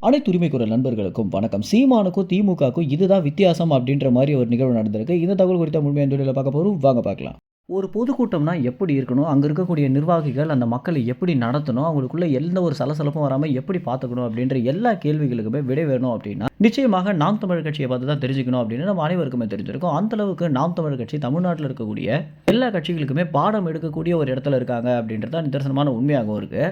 அனைத்து உரிமை குரல் நண்பர்களுக்கும் வணக்கம். சீமானுக்கும் திமுகவுக்கும் இதுதான் வித்தியாசம் அப்படின்ற மாதிரி ஒரு நிகழ்வு நடந்திருக்கு. இந்த தகவல் குறித்த முழுமையான வீடியோல பார்க்க போறோம். வாங்க பார்க்கலாம். ஒரு பொதுக்கூட்டம்னா எப்படி இருக்கணும்? அங்க இருக்கக்கூடிய நிர்வாகிகள் அந்த மக்களை எப்படி நடத்தணும்? அவங்களுக்குள்ள எந்த ஒரு சலசலப்பும் வராம எப்படி பார்த்துக்கணும்? அப்படின்ற எல்லா கேள்விகளுக்குமே விடை வேணும் அப்படின்னா, நிச்சயமாக நாம் தமிழர் கட்சியை பார்த்து தான் தெரிஞ்சுக்கணும் அப்படின்னு நம்ம அனைவருக்குமே தெரிஞ்சிருக்கும். அந்த அளவுக்கு நாம் தமிழர் கட்சி தமிழ்நாட்டில இருக்கக்கூடிய எல்லா கட்சிகளுக்குமே பாடம் எடுக்கக்கூடிய ஒரு இடத்துல இருக்காங்க அப்படின்றது தான் நிதர்சனமான உண்மையாகவும் இருக்கு.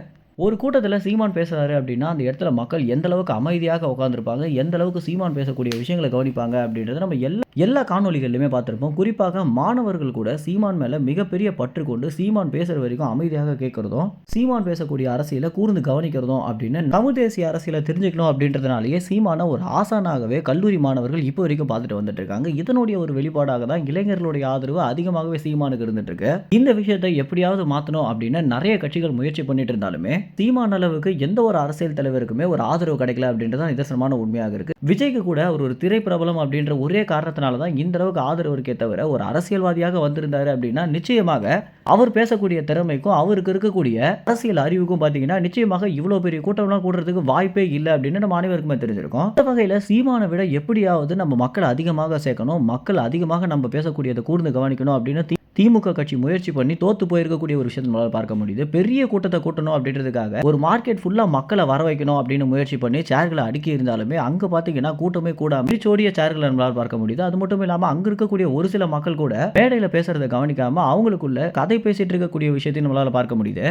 ஒரு கூட்டத்துல சீமான் பேசுறாரு அப்படின்னா, அந்த இடத்துல மக்கள் எந்த அளவுக்கு அமைதியாக உட்கார்ந்திருப்பாங்க, எந்த அளவுக்கு சீமான் பேசக்கூடிய விஷயங்கள கவனிப்பாங்க அப்படின்றத நம்ம எல்லா காணொளிகள்லயுமே பார்த்திருப்போம். குறிப்பாக மாணவர்கள் கூட சீமான் மேல மிகப்பெரிய பற்று கொண்டு சீமான் பேசுற வரைக்கும் அமைதியாக கேட்கிறதும், சீமான் பேசக்கூடிய அரசியல கூர்ந்து கவனிக்கிறதும் அப்படின்னு தமிழ் தேசிய அரசியல தெரிஞ்சுக்கணும் அப்படின்றதுனாலேயே சீமான ஒரு ஆசானாகவே கல்லூரி மாணவர்கள் இப்போ வரைக்கும் பார்த்துட்டு வந்துட்டு இருக்காங்க. இதனுடைய ஒரு வெளிப்பாடாக தான் இளைஞர்களுடைய ஆதரவு அதிகமாகவே சீமானுக்கு இருந்துட்டு இருக்கு. இந்த விஷயத்தை எப்படியாவது மாத்தணும் அப்படின்னு நிறைய கட்சிகள் முயற்சி பண்ணிட்டு இருந்தாலுமே சீமான் அளவுக்கு எந்த ஒரு அரசியல் தலைவருக்குமே ஒரு ஆதரவு கிடைக்கல அப்படின்றது நிதர்சனமான உண்மையாக இருக்கு. விஜய்க்கு கூட ஒரு திரை பிரபலம் அப்படின்ற ஒரே காரணத்தினால தான் இந்த அளவுக்கு ஆதரவு இருக்கே தவிர, ஒரு அரசியல்வாதியாக வந்திருந்தாரு அப்படின்னா நிச்சயமாக அவர் பேசக்கூடிய திறமைக்கும் அவருக்கு இருக்கக்கூடிய அரசியல் அறிவுக்கும் பார்த்தீங்கன்னா நிச்சயமாக இவ்வளோ பெரிய கூட்டம்லாம் கூடுறதுக்கு வாய்ப்பே இல்லை அப்படின்னு நம்ம அனைவருக்குமே தெரிஞ்சிருக்கும். இந்த வகையில் சீமானை விட எப்படியாவது நம்ம மக்கள் அதிகமாக சேர்க்கணும், மக்கள் அதிகமாக நம்ம பேசக்கூடியதை கூர்ந்து கவனிக்கணும் அப்படின்னு திமுக கட்சி முயற்சி பண்ணி தோத்து போயிருக்கக்கூடிய ஒரு விஷயத்தை நம்மளால பார்க்க முடியுது. பெரிய கூட்டத்தை கூட்டணும் அப்படின்றதுக்காக ஒரு மார்க்கெட் ஃபுல்லா மக்களை வர வைக்கணும் அப்படின்னு முயற்சி பண்ணி சேர்களை அடுக்கி இருந்தாலுமே அங்க பாத்தீங்கன்னா கூட்டமே கூடாம பிரிச்சோடிய சேர்களை நம்மளால பார்க்க முடியுது. அது மட்டும் இல்லாம அங்க இருக்கக்கூடிய ஒரு சில மக்கள் கூட மேடையில பேசுறதை கவனிக்காம அவங்களுக்குள்ள கதை பேசிட்டு இருக்கக்கூடிய விஷயத்தையும் நம்மளால பார்க்க முடியுது.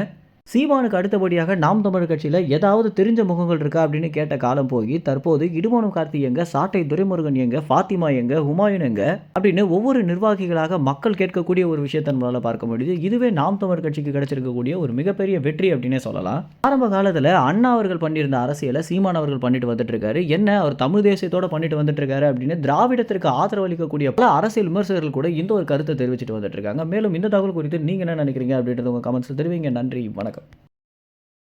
சீமானுக்கு அடுத்தபடியாக நாம் தமிழர் கட்சியில ஏதாவது தெரிஞ்ச முகங்கள் இருக்கா அப்படின்னு கேட்ட காலம் போய் தற்போது இடுமனம் கார்த்தி எங்க, சாட்டை துரைமுருகன் எங்க, ஃபாத்திமா எங்க, ஹுமாயூன் எங்க அப்படின்னு ஒவ்வொரு நிர்வாகிகளாக மக்கள் கேட்கக்கூடிய ஒரு விஷயத்தை நம்மளால பார்க்க முடியுது. இதுவே நாம் தமிழர் கட்சிக்கு கிடைச்சிருக்கக்கூடிய ஒரு மிகப்பெரிய வெற்றி அப்படின்னே சொல்லலாம். ஆரம்ப காலத்துல அண்ணா அவர்கள் பண்ணியிருந்த அரசியலை சீமான் அவர்கள் பண்ணிட்டு வந்துட்டு இருக்காரு. என்ன அவர் தமிழ் தேசியத்தோட பண்ணிட்டு வந்துட்டு இருக்காரு அப்படின்னு திராவிடத்திற்கு ஆதரவு அளிக்கக்கூடிய பல அரசியல் விமர்சகர்கள் கூட இந்த ஒரு கருத்தை தெரிவிச்சுட்டு வந்துட்டு இருக்காங்க. மேலும் இந்த தகவல் குறித்து நீங்க என்ன நினைக்கிறீங்க அப்படின்றது உங்க கமெண்ட்ஸ் தெரிவிங்க. நன்றி, வணக்கம்.